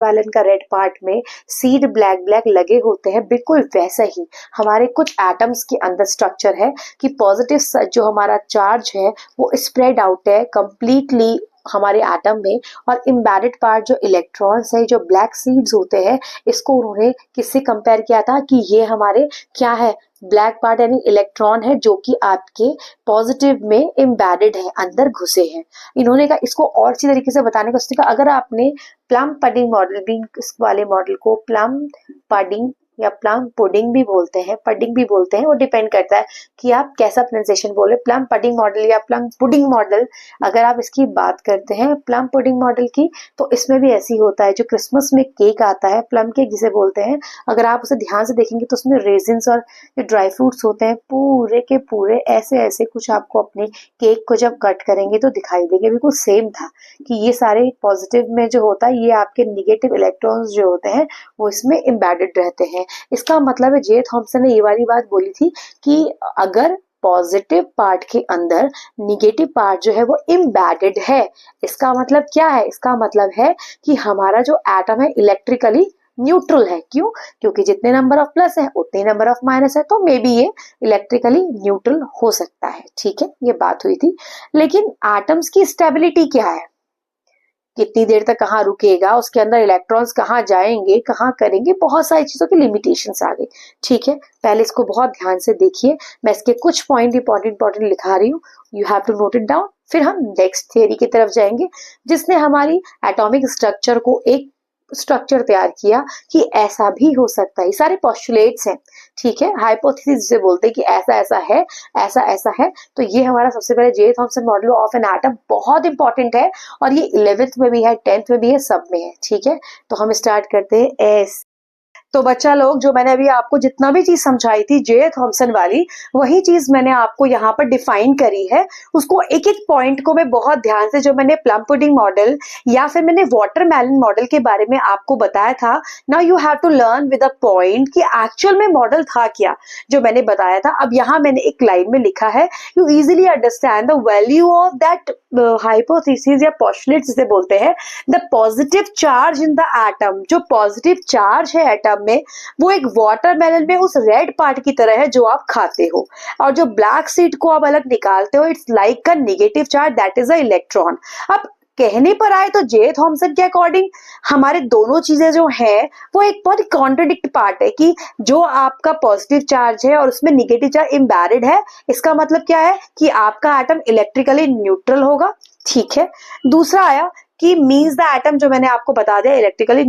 Valent का red part में seed black black लगे होते हैं, बिल्कुल वैसा ही हमारे कुछ एटम्स के अंदर स्ट्रक्चर है कि पॉजिटिव जो हमारा चार्ज है वो स्प्रेड आउट है कंप्लीटली हमारे एटम में, और इम्बेडेड पार्ट जो इलेक्ट्रॉन्स है, जो ब्लैक सीड्स होते हैं, इसको उन्होंने किससे कंपेयर किया था कि ये हमारे क्या है, ब्लैक पार्ट यानी इलेक्ट्रॉन है जो कि आपके पॉजिटिव में इम्बेडेड है, अंदर घुसे हैं। इन्होंने कहा इसको और अच्छी तरीके से बताने का सोचा, अगर आपने प्लम पडिंग मॉडल भी, इस वाले मॉडल को प्लम पडिंग या प्लम पुडिंग भी बोलते हैं, पडिंग भी बोलते हैं, वो डिपेंड करता है कि आप कैसा प्रोनाउंसिएशन बोले, प्लम पडिंग मॉडल या प्लम पुडिंग मॉडल। अगर आप इसकी बात करते हैं प्लम पुडिंग मॉडल की, तो इसमें भी ऐसी होता है, जो क्रिसमस में केक आता है प्लम केक जिसे बोलते हैं, अगर आप उसे ध्यान से देखेंगे तो उसमें रेजिन्स और जो ड्राई फ्रूट्स होते हैं पूरे के पूरे ऐसे ऐसे कुछ आपको अपने केक को जब कट करेंगे तो दिखाई देंगे, बिल्कुल सेम था कि ये सारे पॉजिटिव में जो होता है ये आपके निगेटिव इलेक्ट्रॉन्स जो होते हैं वो इसमें इम्बेडेड रहते हैं। इसका मतलब है जे थॉम्सन ने ये वाली बात बोली थी कि अगर पॉजिटिव पार्ट के अंदर निगेटिव पार्ट जो है वो इम्बेडेड है, इसका मतलब क्या है, इसका मतलब है कि हमारा जो एटम है इलेक्ट्रिकली न्यूट्रल है। क्यों? क्योंकि जितने नंबर ऑफ प्लस है उतने नंबर ऑफ माइनस है, तो मे बी ये इलेक्ट्रिकली न्यूट्रल हो सकता है। ठीक है, ये बात हुई थी। लेकिन एटम्स की स्टेबिलिटी क्या है, कितनी देर तक कहाँ रुकेगा, उसके अंदर इलेक्ट्रॉन्स कहाँ जाएंगे, कहाँ करेंगे, बहुत सारी चीजों की लिमिटेशंस आ गई। ठीक है, पहले इसको बहुत ध्यान से देखिए, मैं इसके कुछ पॉइंट इंपॉर्टेंट लिखा रही हूँ, you have to note it down. फिर हम नेक्स्ट थियरी की तरफ जाएंगे जिसने हमारी एटॉमिक स्ट्रक्चर को एक स्ट्रक्चर तैयार किया कि ऐसा भी हो सकता है। ये सारे पोस्टुलेट्स हैं, ठीक है, हाइपोथेसिस जिसे बोलते हैं कि ऐसा ऐसा है, ऐसा ऐसा है। तो ये हमारा सबसे पहले J Thomson model of an atom बहुत इंपॉर्टेंट है, और ये 11th में भी है, 10th में भी है, सब में है। ठीक है, तो हम स्टार्ट करते हैं ऐसे। तो बच्चा लोग, जो मैंने अभी आपको जितना भी चीज समझाई थी जे थॉम्सन वाली, वही चीज मैंने आपको यहाँ पर डिफाइन करी है। उसको एक एक पॉइंट को मैं बहुत ध्यान से, जो मैंने प्लम पुडिंग मॉडल या फिर मैंने वाटरमेलन मॉडल के बारे में आपको बताया था, now you have to learn with a point कि एक्चुअल में मॉडल था क्या जो मैंने बताया था। अब यहाँ मैंने एक लाइन में लिखा है, you easily understand the value of that hypothesis या पोस्टुलेट जिसे बोलते हैं, the positive charge in the atom. जो पॉजिटिव चार्ज है एटम में, वो एक वाटरमेलन में उस रेड पार्ट की तरह है जो आप खाते हो, और जो ब्लैक सीड को आप अलग निकालते हो, it's like a negative charge, that is a electron. अब कहने पर आए तो जे थॉम्सन के अकॉर्डिंग हमारे दोनों चीजें जो हैं वो एक बहुत कॉन्ट्रडिक्ट पार्ट है कि जो आपका पॉजिटिव चार्ज है और उसमें निगेटिव चार्ज इम्बेडेड है, इसका मतलब क्या है कि आपका एटम इलेक्ट्रिकली न्यूट्रल होगा। ठीक है, दूसरा आया कि मींस द एटम, जो मैंने आपको बता दिया इलेक्ट्रिकली